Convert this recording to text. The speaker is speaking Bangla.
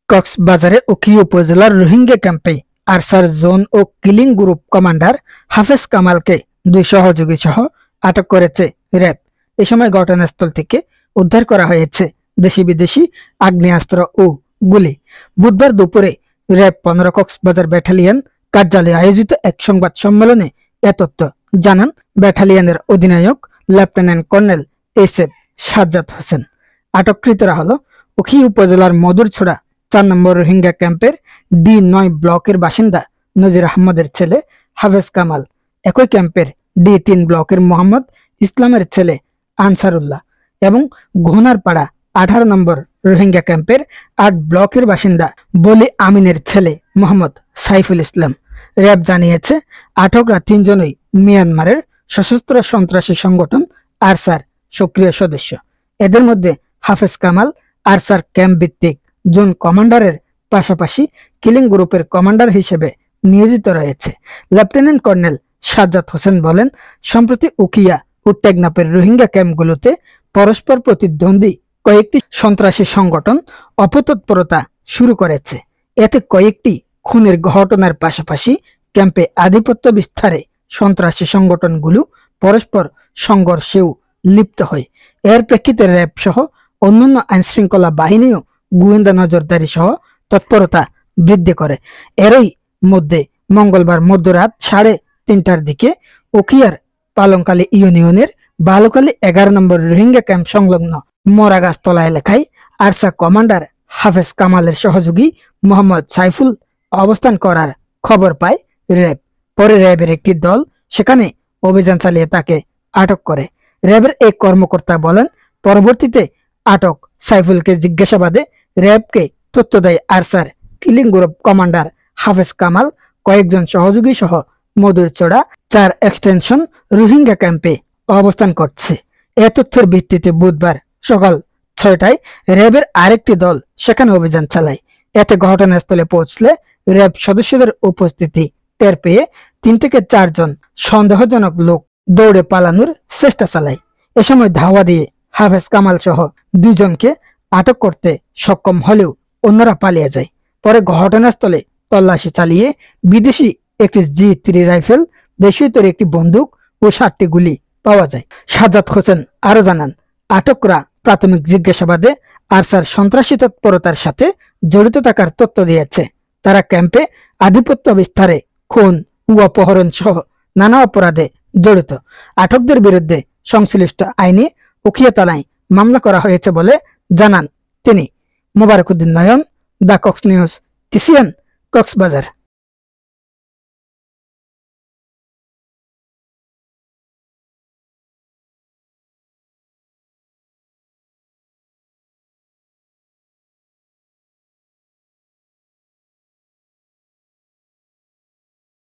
কক্সবাজারে উখিয়া উপজেলার রোহিঙ্গা ক্যাম্পে আরসার জোন ও কিলিং গ্রুপ কমান্ডার হাফেজ কামালকে 2 সহযোগী সহ আটক করেছে র্যাব। এ সময় ঘটনাস্থল থেকে উদ্ধার করা হয়েছে দেশি বিদেশি আগ্নেয়াস্ত্র ও গুলি। বুধবার দুপুরে র্যাব 15 কক্সবাজার ব্যাটালিয়ন কার্যালয়ে আয়োজিত এক সংবাদ সম্মেলনে এ তথ্য জানান ব্যাটালিয়নের অধিনায়ক lieutenant colonel SF Sajjad Hossain. আটককৃতরা হল উখিয়া উপজেলার মধুরছড়া 4 নম্বর রোহিঙ্গা ক্যাম্পের D9 ব্লকের বাসিন্দা নজির আহমদের ছেলে হাফেজ কামাল, একই ক্যাম্পের D3 ব্লকের মোহাম্মদ ইসলামের ছেলে আনসারুল্লাহ এবং ঘোনারপাড়া 18 নম্বর রোহিঙ্গা ক্যাম্পের 8 ব্লকের বাসিন্দা বলি আমিনের ছেলে মোহাম্মদ সাইফুল ইসলাম। র্যাব জানিয়েছে আটকরা 3 জনই মিয়ানমারের সশস্ত্র সন্ত্রাসী সংগঠন আরসার সক্রিয় সদস্য। এদের মধ্যে হাফেজ কামাল আরসার ক্যাম্প ভিত্তিক জোন কমান্ডারের পাশাপাশি কিলিং গ্রুপের কমান্ডার হিসেবে নিয়োজিত রয়েছে। লেফটেন্যান্ট কর্নেল সাজ্জাদ হোসেন বলেন, সম্প্রতি উখিয়া ও টেকনাফের রোহিঙ্গা ক্যাম্পগুলোতে পরস্পর প্রতিদ্বন্দ্বী কয়েকটি সন্ত্রাসী সংগঠন অপতৎপরতা শুরু করেছে। এতে কয়েকটি খুনের ঘটনার পাশাপাশি ক্যাম্পে আধিপত্য বিস্তারে সন্ত্রাসী সংগঠনগুলো পরস্পর সংঘর্ষেও লিপ্ত হয়। এর প্রেক্ষিতে র্যাব সহ অন্যান্য আইনশৃঙ্খলা বাহিনীও গোয়েন্দা নজরদারি সহ তৎপরতা বৃদ্ধি করে। এরই মধ্যে মঙ্গলবার মধ্যরাত 3:30টার দিকে উখিয়ার পালংকালী ইউনিয়নের বালুকালী 11 নম্বর রোহিঙ্গা ক্যাম্প সংলগ্ন মরাগাছতলা এলাকায় আরসা কমান্ডার হাফেজ কামালের সহযোগী মোহাম্মদ সাইফুল অবস্থান করার খবর পায় র্যাব। পরে র্যাবের একটি দল সেখানে অভিযান চালিয়ে তাকে আটক করে। র্যাবের এক কর্মকর্তা বলেন, পরবর্তীতে আটক সাইফুলকে জিজ্ঞাসাবাদে র্যাবকে তথ্য দেয় আরসার কিলিং গ্রুপ কমান্ডার হাফেজ কামাল কয়েকজন সহযোগী সহ মধুরছড়া 4 এক্সটেনশন রোহিঙ্গা ক্যাম্পে অবস্থান করছে। এ তথ্যের ভিত্তিতে বুধবার সকাল 6টায় র্যাবের আরেকটি দল সেখানে অভিযান চালায়। এতে ঘটনাস্থলে পৌঁছলে র্যাব সদস্যদের উপস্থিতি টের পেয়ে 3 থেকে 4 জন সন্দেহজনক লোক দৌড়ে পালানোর চেষ্টা চালায়। এ সময় ধাওয়া দিয়ে হাফেজ কামাল সহ 2 জনকে আটক করতে সক্ষম হলেও অন্যরা পালিয়ে যায়। পরে ঘটনাস্থলে তল্লাশি চালিয়ে বিদেশি একটি G3 রাইফেল, দেশীয় তৈরি একটি বন্দুক ও 7টি গুলি পাওয়া যায়। সাজ্জাদ হোসেন আরো জানান, আটকরা প্রাথমিক জিজ্ঞাসাবাদে আরসার সন্ত্রাসী তৎপরতার সাথে জড়িত থাকার তথ্য দিয়েছে। তারা ক্যাম্পে আধিপত্য বিস্তারে, খুন ও অপহরণ সহ নানা অপরাধে জড়িত। আটকদের বিরুদ্ধে সংশ্লিষ্ট আইনে উখিয়া থানায় মামলা করা হয়েছে বলে জানান তিনি। Mobarak Uddin Nayan, the Cox news, TCN, Cox's Bazar.